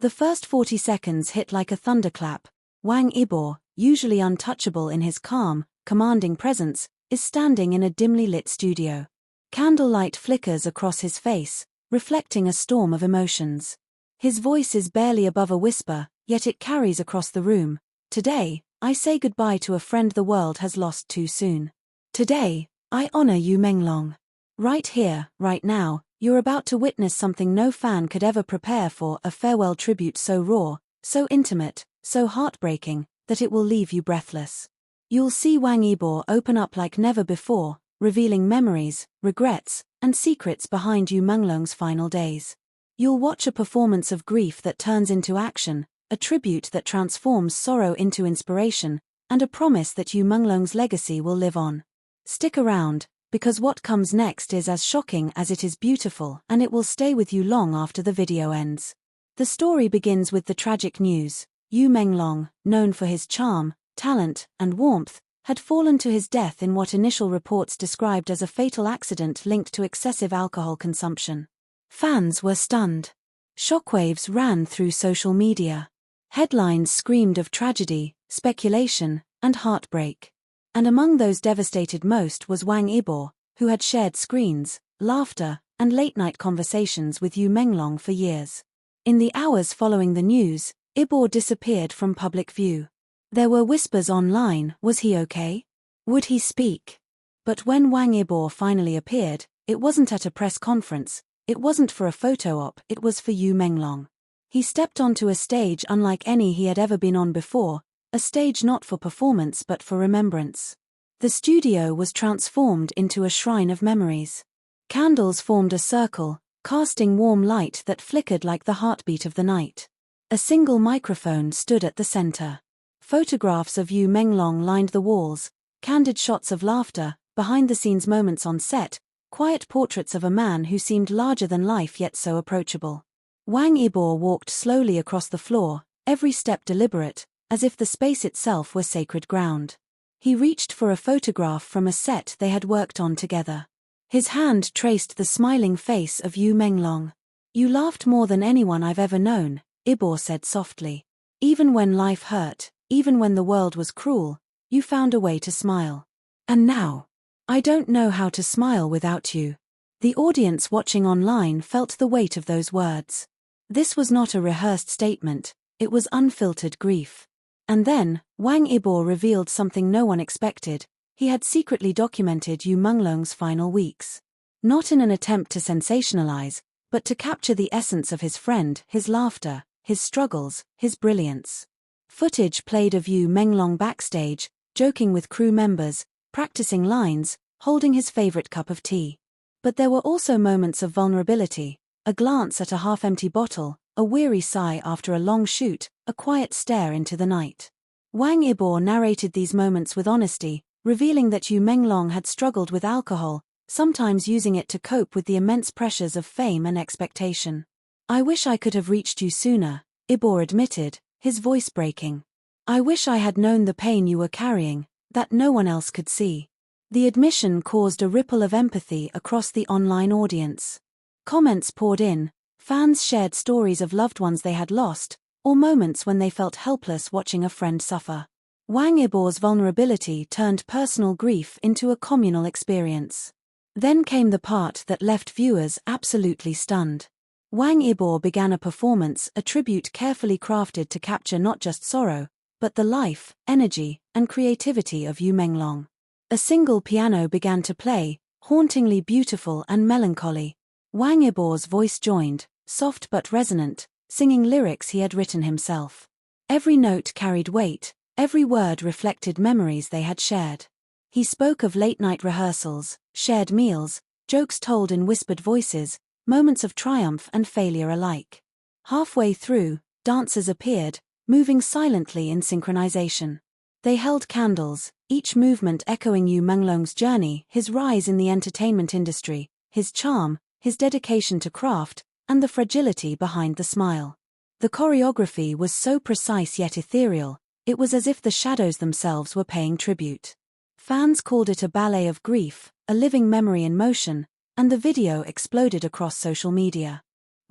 The first 40 seconds hit like a thunderclap. Wang Yibo, usually untouchable in his calm, commanding presence, is standing in a dimly lit studio. Candlelight flickers across his face, reflecting a storm of emotions. His voice is barely above a whisper, yet it carries across the room. Today, I say goodbye to a friend the world has lost too soon. Today, I honor YU MENGLONG. Right here, right now, you're about to witness something no fan could ever prepare for, a farewell tribute so raw, so intimate, so heartbreaking, that it will leave you breathless. You'll see Wang Yibo open up like never before, revealing memories, regrets, and secrets behind YU MENGLONG's final days. You'll watch a performance of grief that turns into action, a tribute that transforms sorrow into inspiration, and a promise that YU MENGLONG's legacy will live on. Stick around, because what comes next is as shocking as it is beautiful, and it will stay with you long after the video ends. The story begins with the tragic news. YU MENGLONG, known for his charm, talent, and warmth, had fallen to his death in what initial reports described as a fatal accident linked to excessive alcohol consumption. Fans were stunned. Shockwaves ran through social media. Headlines screamed of tragedy, speculation, and heartbreak. And among those devastated most was Wang Yibo, who had shared screens, laughter, and late-night conversations with YU MENGLONG for years. In the hours following the news, Yibo disappeared from public view. There were whispers online, was he okay? Would he speak? But when Wang Yibo finally appeared, it wasn't at a press conference, it wasn't for a photo op, it was for YU MENGLONG. He stepped onto a stage unlike any he had ever been on before, a stage not for performance but for remembrance. The studio was transformed into a shrine of memories. Candles formed a circle, casting warm light that flickered like the heartbeat of the night. A single microphone stood at the center. Photographs of YU MENGLONG lined the walls, candid shots of laughter, behind-the-scenes moments on set, quiet portraits of a man who seemed larger than life yet so approachable. Wang Yibo walked slowly across the floor, every step deliberate, as if the space itself were sacred ground. He reached for a photograph from a set they had worked on together. His hand traced the smiling face of YU MENGLONG. "You laughed more than anyone I've ever known," Yibo said softly. "Even when life hurt, even when the world was cruel, you found a way to smile. And now, I don't know how to smile without you." The audience watching online felt the weight of those words. This was not a rehearsed statement, it was unfiltered grief. And then, Wang Yibo revealed something no one expected. He had secretly documented YU MENGLONG's final weeks. Not in an attempt to sensationalize, but to capture the essence of his friend, his laughter, his struggles, his brilliance. Footage played of YU MENGLONG backstage, joking with crew members, practicing lines, holding his favorite cup of tea. But there were also moments of vulnerability, a glance at a half-empty bottle, a weary sigh after a long shoot, a quiet stare into the night. Wang Yibo narrated these moments with honesty, revealing that YU MENGLONG had struggled with alcohol, sometimes using it to cope with the immense pressures of fame and expectation. "I wish I could have reached you sooner," Yibo admitted, his voice breaking. "I wish I had known the pain you were carrying, that no one else could see." The admission caused a ripple of empathy across the online audience. Comments poured in, fans shared stories of loved ones they had lost, or moments when they felt helpless watching a friend suffer. Wang Yibo's vulnerability turned personal grief into a communal experience. Then came the part that left viewers absolutely stunned. Wang Yibo began a performance, a tribute carefully crafted to capture not just sorrow, but the life, energy, and creativity of YU MENGLONG. A single piano began to play, hauntingly beautiful and melancholy. Wang Yibo's voice joined, soft but resonant, singing lyrics he had written himself. Every note carried weight, every word reflected memories they had shared. He spoke of late-night rehearsals, shared meals, jokes told in whispered voices, moments of triumph and failure alike. Halfway through, dancers appeared, moving silently in synchronization. They held candles, each movement echoing YU MENGLONG's journey, his rise in the entertainment industry, his charm, his dedication to craft, and the fragility behind the smile. The choreography was so precise yet ethereal, it was as if the shadows themselves were paying tribute. Fans called it a ballet of grief, a living memory in motion, and the video exploded across social media.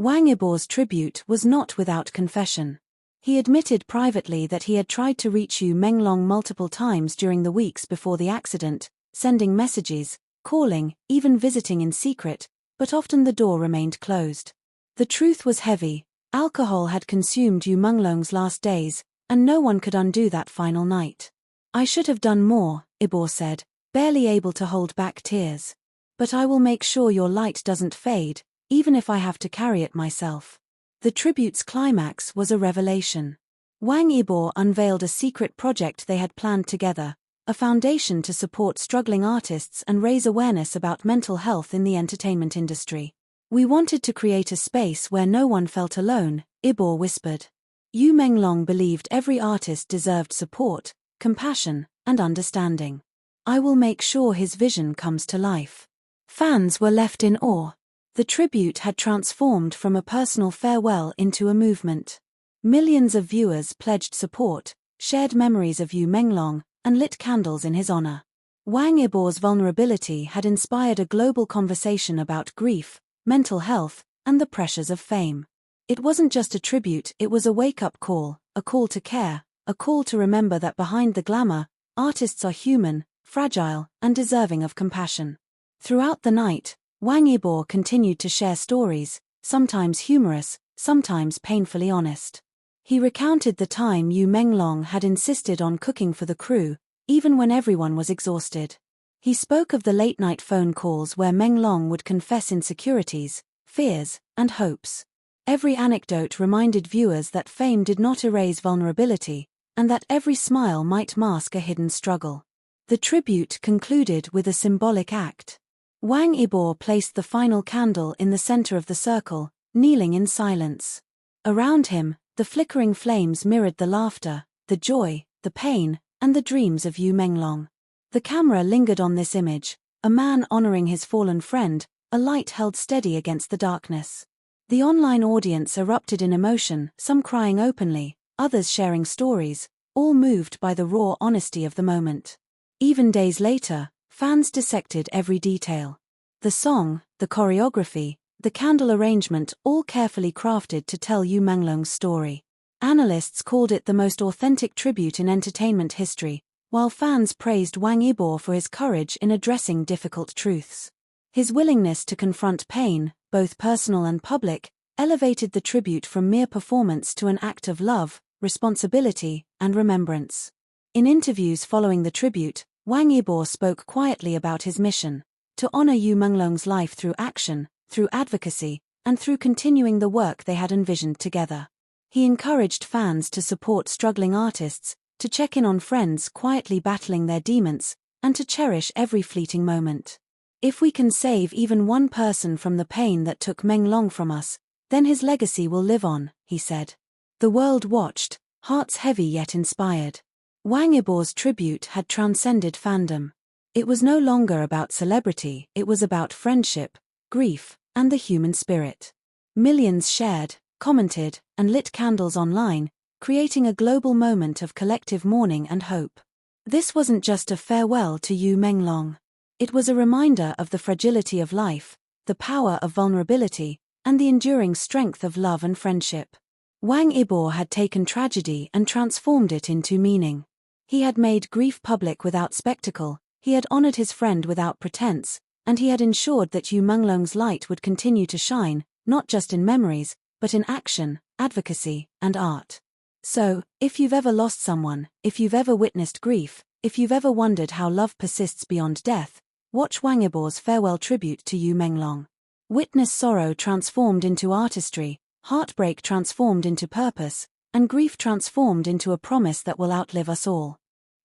Wang Yibo's tribute was not without confession. He admitted privately that he had tried to reach YU MENGLONG multiple times during the weeks before the accident, sending messages, calling, even visiting in secret, but often the door remained closed. The truth was heavy. Alcohol had consumed YU MENGLONG's last days, and no one could undo that final night. "I should have done more," Yibo said, barely able to hold back tears. "But I will make sure your light doesn't fade, even if I have to carry it myself." The tribute's climax was a revelation. Wang Yibo unveiled a secret project they had planned together, a foundation to support struggling artists and raise awareness about mental health in the entertainment industry. "We wanted to create a space where no one felt alone," Yibo whispered. YU MENGLONG believed every artist deserved support, compassion, and understanding. "I will make sure his vision comes to life." Fans were left in awe. The tribute had transformed from a personal farewell into a movement. Millions of viewers pledged support, shared memories of YU MENGLONG, and lit candles in his honor. Wang Yibo's vulnerability had inspired a global conversation about grief, mental health, and the pressures of fame. It wasn't just a tribute, it was a wake-up call, a call to care, a call to remember that behind the glamour, artists are human, fragile, and deserving of compassion. Throughout the night, Wang Yibo continued to share stories, sometimes humorous, sometimes painfully honest. He recounted the time YU MENGLONG had insisted on cooking for the crew, even when everyone was exhausted. He spoke of the late-night phone calls where Menglong would confess insecurities, fears, and hopes. Every anecdote reminded viewers that fame did not erase vulnerability, and that every smile might mask a hidden struggle. The tribute concluded with a symbolic act. Wang Yibo placed the final candle in the center of the circle, kneeling in silence. Around him, the flickering flames mirrored the laughter, the joy, the pain, and the dreams of YU MENGLONG. The camera lingered on this image, a man honoring his fallen friend, a light held steady against the darkness. The online audience erupted in emotion, some crying openly, others sharing stories, all moved by the raw honesty of the moment. Even days later, fans dissected every detail. The song, the choreography, the candle arrangement, all carefully crafted to tell YU MENGLONG's story. Analysts called it the most authentic tribute in entertainment history, while fans praised Wang Yibo for his courage in addressing difficult truths. His willingness to confront pain, both personal and public, elevated the tribute from mere performance to an act of love, responsibility, and remembrance. In interviews following the tribute, Wang Yibo spoke quietly about his mission: to honor YU MENGLONG's life through action, through advocacy, and through continuing the work they had envisioned together. He encouraged fans to support struggling artists, to check in on friends quietly battling their demons, and to cherish every fleeting moment. "If we can save even one person from the pain that took Menglong from us, then his legacy will live on," he said. The world watched, hearts heavy yet inspired. Wang Yibo's tribute had transcended fandom. It was no longer about celebrity, it was about friendship, grief, and the human spirit. Millions shared, commented, and lit candles online, creating a global moment of collective mourning and hope. This wasn't just a farewell to YU MENGLONG. It was a reminder of the fragility of life, the power of vulnerability, and the enduring strength of love and friendship. Wang Yibo had taken tragedy and transformed it into meaning. He had made grief public without spectacle, he had honored his friend without pretense, and he had ensured that YU MENGLONG's light would continue to shine, not just in memories, but in action, advocacy, and art. So, if you've ever lost someone, if you've ever witnessed grief, if you've ever wondered how love persists beyond death, watch Wang Yibo's farewell tribute to YU MENGLONG. Witness sorrow transformed into artistry, heartbreak transformed into purpose, and grief transformed into a promise that will outlive us all.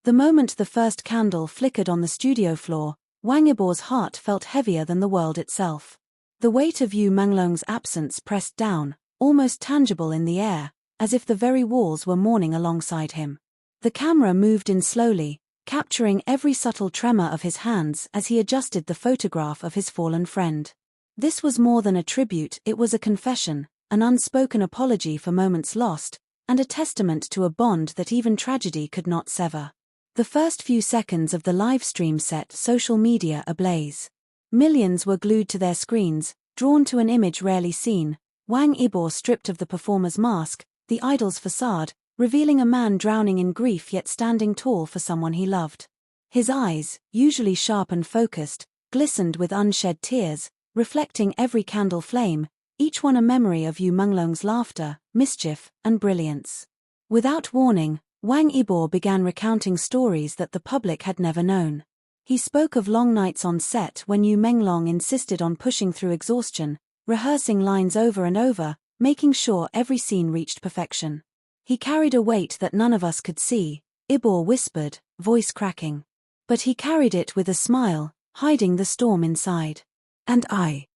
The moment the first candle flickered on the studio floor, Wang Yibo's heart felt heavier than the world itself. The weight of YU MENGLONG's absence pressed down, almost tangible in the air, as if the very walls were mourning alongside him. The camera moved in slowly, capturing every subtle tremor of his hands as he adjusted the photograph of his fallen friend. This was more than a tribute, it was a confession, an unspoken apology for moments lost, and a testament to a bond that even tragedy could not sever. The first few seconds of the live stream set social media ablaze. Millions were glued to their screens, drawn to an image rarely seen, Wang Yibo stripped of the performer's mask, the idol's facade, revealing a man drowning in grief yet standing tall for someone he loved. His eyes, usually sharp and focused, glistened with unshed tears, reflecting every candle flame, each one a memory of YU MENGLONG's laughter, mischief, and brilliance. Without warning, Wang Yibo began recounting stories that the public had never known. He spoke of long nights on set when YU MENGLONG insisted on pushing through exhaustion, rehearsing lines over and over, making sure every scene reached perfection. He carried a weight that none of us could see, Yibo whispered, voice cracking. But he carried it with a smile, hiding the storm inside. And I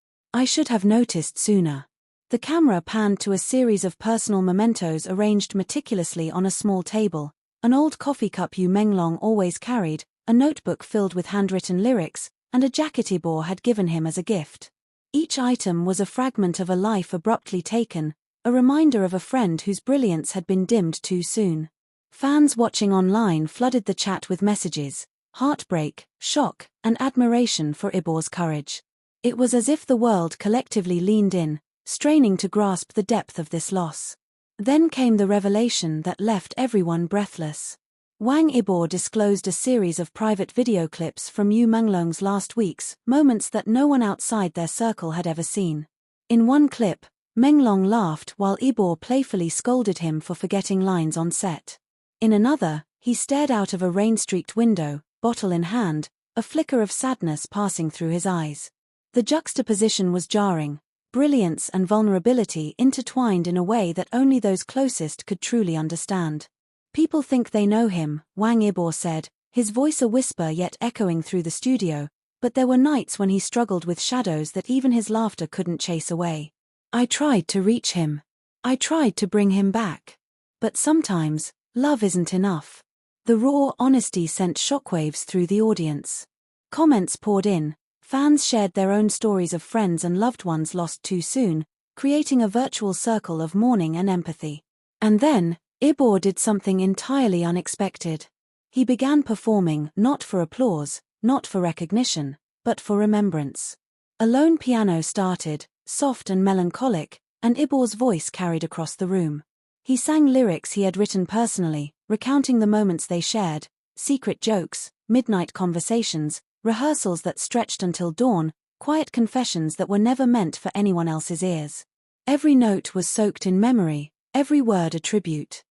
should have noticed sooner. The camera panned to a series of personal mementos arranged meticulously on a small table, an old coffee cup YU MENGLONG always carried, a notebook filled with handwritten lyrics, and a jacket Yibo had given him as a gift. Each item was a fragment of a life abruptly taken, a reminder of a friend whose brilliance had been dimmed too soon. Fans watching online flooded the chat with messages, heartbreak, shock, and admiration for Yibo's courage. It was as if the world collectively leaned in, straining to grasp the depth of this loss. Then came the revelation that left everyone breathless. Wang Yibo disclosed a series of private video clips from YU MENGLONG's last weeks, moments that no one outside their circle had ever seen. In one clip, Menglong laughed while Yibo playfully scolded him for forgetting lines on set. In another, he stared out of a rain-streaked window, bottle in hand, a flicker of sadness passing through his eyes. The juxtaposition was jarring, brilliance and vulnerability intertwined in a way that only those closest could truly understand. People think they know him, Wang Yibo said, his voice a whisper yet echoing through the studio, but there were nights when he struggled with shadows that even his laughter couldn't chase away. I tried to reach him. I tried to bring him back. But sometimes, love isn't enough. The raw honesty sent shockwaves through the audience. Comments poured in, fans shared their own stories of friends and loved ones lost too soon, creating a virtual circle of mourning and empathy. And then, Yibo did something entirely unexpected. He began performing not for applause, not for recognition, but for remembrance. A lone piano started, soft and melancholic, and Yibo's voice carried across the room. He sang lyrics he had written personally, recounting the moments they shared, secret jokes, midnight conversations, rehearsals that stretched until dawn, quiet confessions that were never meant for anyone else's ears. Every note was soaked in memory, every word a tribute.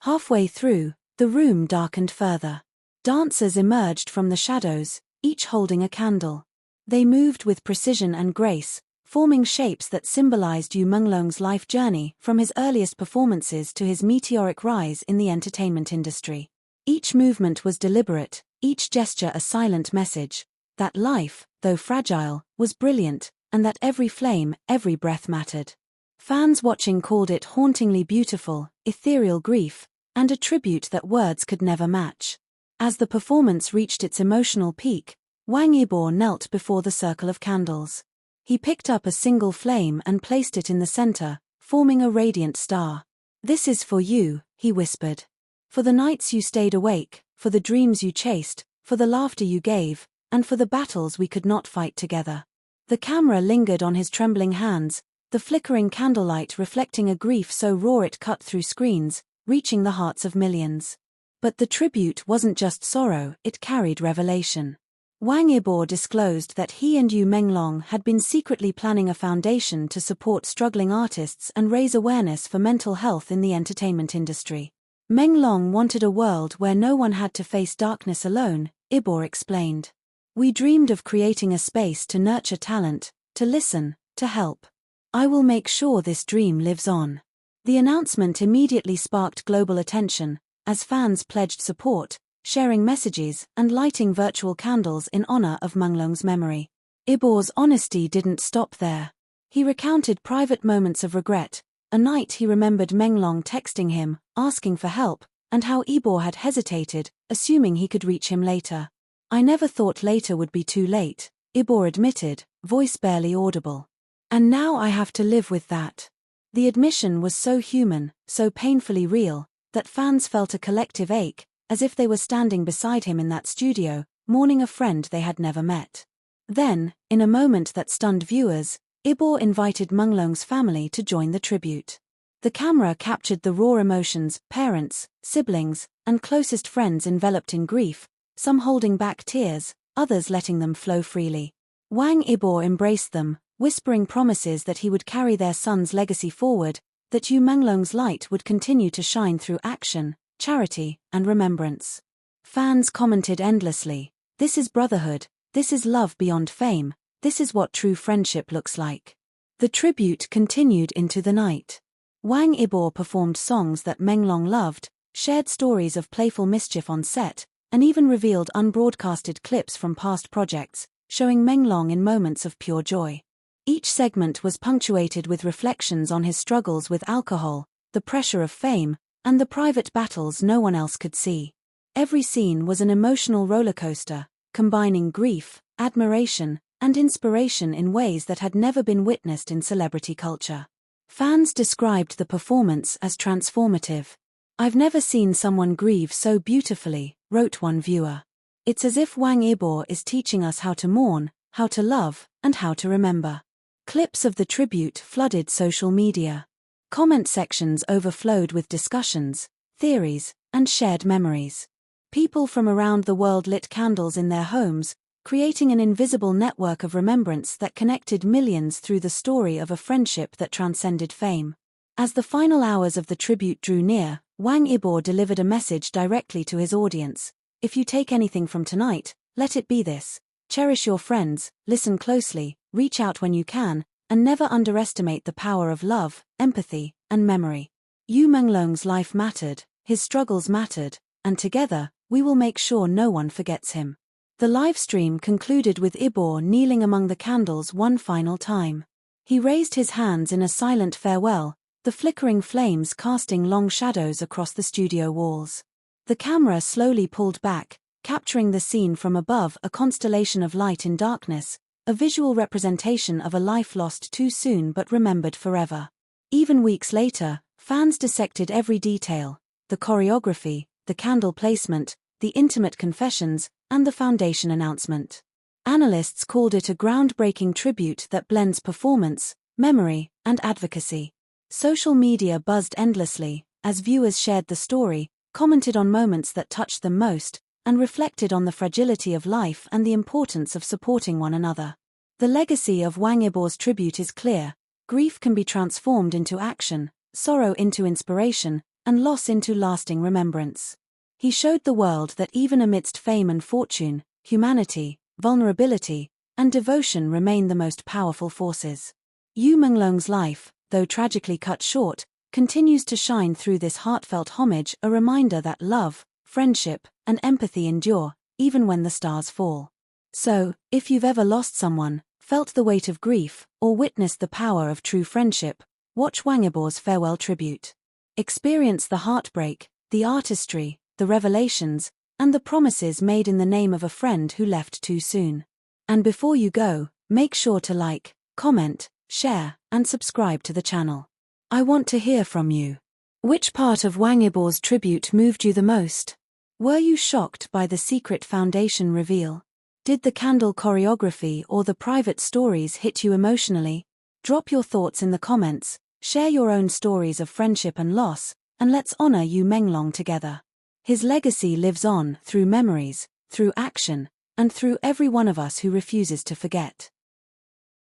Halfway through, the room darkened further. Dancers emerged from the shadows, each holding a candle. They moved with precision and grace, forming shapes that symbolized YU MENGLONG's life journey from his earliest performances to his meteoric rise in the entertainment industry. Each movement was deliberate, each gesture a silent message, that life, though fragile, was brilliant, and that every flame, every breath mattered. Fans watching called it hauntingly beautiful, ethereal grief, and a tribute that words could never match. As the performance reached its emotional peak, Wang Yibo knelt before the circle of candles. He picked up a single flame and placed it in the center, forming a radiant star. "This is for you," he whispered. "For the nights you stayed awake, for the dreams you chased, for the laughter you gave, and for the battles we could not fight together." The camera lingered on his trembling hands, the flickering candlelight reflecting a grief so raw it cut through screens, reaching the hearts of millions. But the tribute wasn't just sorrow, it carried revelation. Wang Yibo disclosed that he and YU MENGLONG had been secretly planning a foundation to support struggling artists and raise awareness for mental health in the entertainment industry. Menglong wanted a world where no one had to face darkness alone, Yibo explained. "We dreamed of creating a space to nurture talent, to listen, to help. I will make sure this dream lives on." The announcement immediately sparked global attention, as fans pledged support, sharing messages and lighting virtual candles in honor of Menglong's memory. Yibo's honesty didn't stop there. He recounted private moments of regret, a night he remembered Menglong texting him, asking for help, and how Yibo had hesitated, assuming he could reach him later. "I never thought later would be too late," Yibo admitted, voice barely audible. "And now I have to live with that." The admission was so human, so painfully real, that fans felt a collective ache, as if they were standing beside him in that studio, mourning a friend they had never met. Then, in a moment that stunned viewers, Yibo invited Menglong's family to join the tribute. The camera captured the raw emotions, parents, siblings, and closest friends enveloped in grief, some holding back tears, others letting them flow freely. Wang Yibo embraced them, whispering promises that he would carry their son's legacy forward, that YU MENGLONG's light would continue to shine through action, charity, and remembrance. Fans commented endlessly, "This is brotherhood, this is love beyond fame, this is what true friendship looks like." The tribute continued into the night. Wang Yibo performed songs that Menglong loved, shared stories of playful mischief on set, and even revealed unbroadcasted clips from past projects, showing Menglong in moments of pure joy. Each segment was punctuated with reflections on his struggles with alcohol, the pressure of fame, and the private battles no one else could see. Every scene was an emotional rollercoaster, combining grief, admiration, and inspiration in ways that had never been witnessed in celebrity culture. Fans described the performance as transformative. "I've never seen someone grieve so beautifully," wrote one viewer. "It's as if Wang Yibo is teaching us how to mourn, how to love, and how to remember." Clips of the tribute flooded social media. Comment sections overflowed with discussions, theories, and shared memories. People from around the world lit candles in their homes, creating an invisible network of remembrance that connected millions through the story of a friendship that transcended fame. As the final hours of the tribute drew near, Wang Yibo delivered a message directly to his audience. "If you take anything from tonight, let it be this. Cherish your friends, listen closely, reach out when you can, and never underestimate the power of love, empathy, and memory. YU MENGLONG's life mattered, his struggles mattered, and together, we will make sure no one forgets him." The livestream concluded with Yibo kneeling among the candles one final time. He raised his hands in a silent farewell, the flickering flames casting long shadows across the studio walls. The camera slowly pulled back, capturing the scene from above, a constellation of light in darkness, a visual representation of a life lost too soon but remembered forever. Even weeks later, fans dissected every detail: the choreography, the candle placement, the intimate confessions, and the foundation announcement. Analysts called it a groundbreaking tribute that blends performance, memory, and advocacy. Social media buzzed endlessly, as viewers shared the story, commented on moments that touched them most, and reflected on the fragility of life and the importance of supporting one another. The legacy of Wang Yibo's tribute is clear: grief can be transformed into action, sorrow into inspiration, and loss into lasting remembrance. He showed the world that even amidst fame and fortune, humanity, vulnerability, and devotion remain the most powerful forces. YU MENGLONG's life, though tragically cut short, continues to shine through this heartfelt homage, a reminder that love, friendship, and empathy endure, even when the stars fall. So, if you've ever lost someone, felt the weight of grief, or witnessed the power of true friendship, watch Wang Yibo's farewell tribute. Experience the heartbreak, the artistry, the revelations, and the promises made in the name of a friend who left too soon. And before you go, make sure to like, comment, share, and subscribe to the channel. I want to hear from you. Which part of Wang Yibo's tribute moved you the most? Were you shocked by the secret foundation reveal? Did the candle choreography or the private stories hit you emotionally? Drop your thoughts in the comments, share your own stories of friendship and loss, and let's honor YU MENGLONG together. His legacy lives on through memories, through action, and through every one of us who refuses to forget.